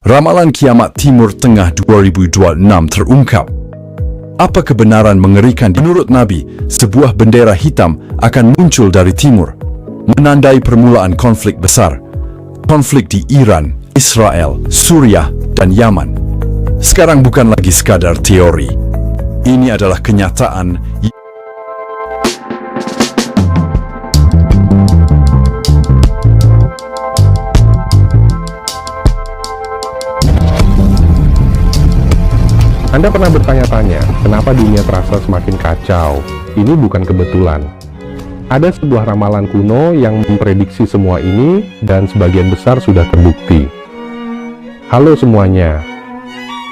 Ramalan kiamat Timur Tengah 2026 terungkap. Apa kebenaran mengerikan? Menurut Nabi, sebuah bendera hitam akan muncul dari timur, menandai permulaan konflik besar. Konflik di Iran, Israel, Suriah, dan Yaman. Sekarang bukan lagi sekadar teori. Ini adalah kenyataan. Anda pernah bertanya-tanya, kenapa dunia terasa semakin kacau? Ini bukan kebetulan. Ada sebuah ramalan kuno yang memprediksi semua ini, dan sebagian besar sudah terbukti. Halo semuanya,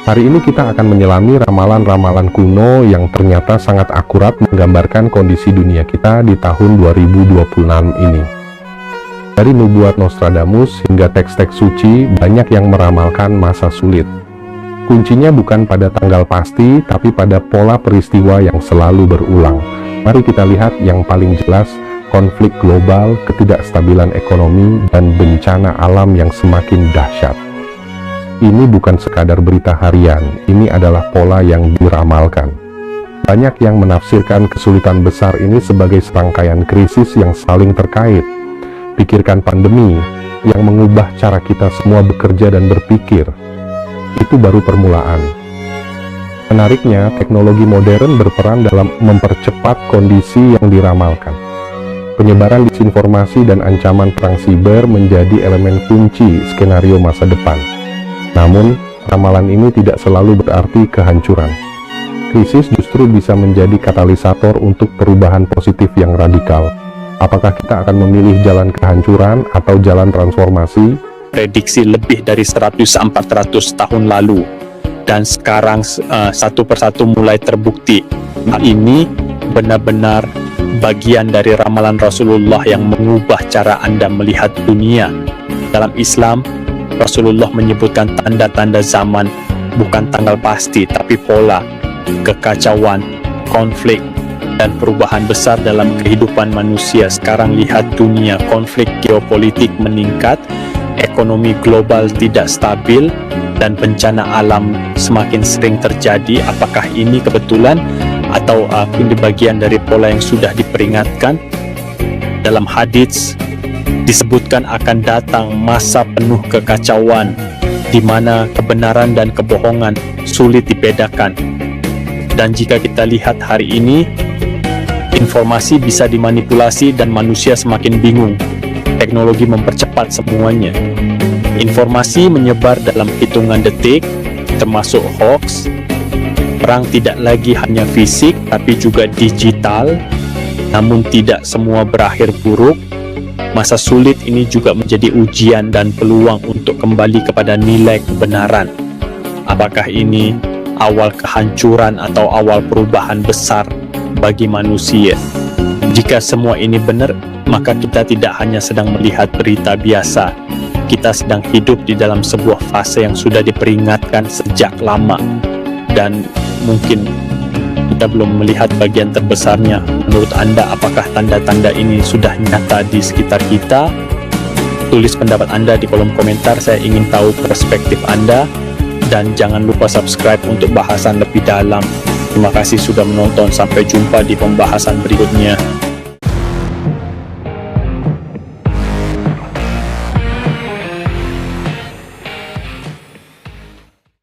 hari ini kita akan menyelami ramalan-ramalan kuno yang ternyata sangat akurat menggambarkan kondisi dunia kita di tahun 2026 ini. Dari nubuat Nostradamus hingga teks-teks suci, banyak yang meramalkan masa sulit. Kuncinya bukan pada tanggal pasti, tapi pada pola peristiwa yang selalu berulang. Mari kita lihat yang paling jelas, konflik global, ketidakstabilan ekonomi, dan bencana alam yang semakin dahsyat. Ini bukan sekadar berita harian, ini adalah pola yang diramalkan. Banyak yang menafsirkan kesulitan besar ini sebagai serangkaian krisis yang saling terkait. Pikirkan pandemi, yang mengubah cara kita semua bekerja dan berpikir. Itu baru permulaan. Menariknya, teknologi modern berperan dalam mempercepat kondisi yang diramalkan. Penyebaran disinformasi dan ancaman perang siber menjadi elemen kunci skenario masa depan. Namun, ramalan ini tidak selalu berarti kehancuran. Krisis justru bisa menjadi katalisator untuk perubahan positif yang radikal. Apakah kita akan memilih jalan kehancuran atau jalan transformasi? Prediksi lebih dari 100-400 tahun lalu, dan sekarang satu persatu mulai terbukti. Ini benar-benar bagian dari ramalan Rasulullah yang mengubah cara Anda melihat dunia. Dalam Islam, Rasulullah menyebutkan tanda-tanda zaman bukan tanggal pasti, tapi pola, kekacauan, konflik, dan perubahan besar dalam kehidupan manusia. Sekarang lihat dunia, konflik geopolitik meningkat, ekonomi global tidak stabil, dan bencana alam semakin sering terjadi. Apakah ini kebetulan atau ini bagian dari pola yang sudah diperingatkan? Dalam hadits disebutkan akan datang masa penuh kekacauan di mana kebenaran dan kebohongan sulit dibedakan. Dan jika kita lihat hari ini, informasi bisa dimanipulasi dan manusia semakin bingung. Teknologi mempercepat semuanya. Informasi menyebar dalam hitungan detik, termasuk hoax. Perang tidak lagi hanya fisik, tapi juga digital. Namun tidak semua berakhir buruk. Masa sulit ini juga menjadi ujian dan peluang untuk kembali kepada nilai kebenaran. Apakah ini awal kehancuran atau awal perubahan besar bagi manusia? Jika semua ini benar, maka kita tidak hanya sedang melihat berita biasa. Kita sedang hidup di dalam sebuah fase yang sudah diperingatkan sejak lama. Dan mungkin kita belum melihat bagian terbesarnya. Menurut Anda, apakah tanda-tanda ini sudah nyata di sekitar kita? Tulis pendapat Anda di kolom komentar, saya ingin tahu perspektif Anda. Dan jangan lupa subscribe untuk bahasan lebih dalam. Terima kasih sudah menonton, sampai jumpa di pembahasan berikutnya.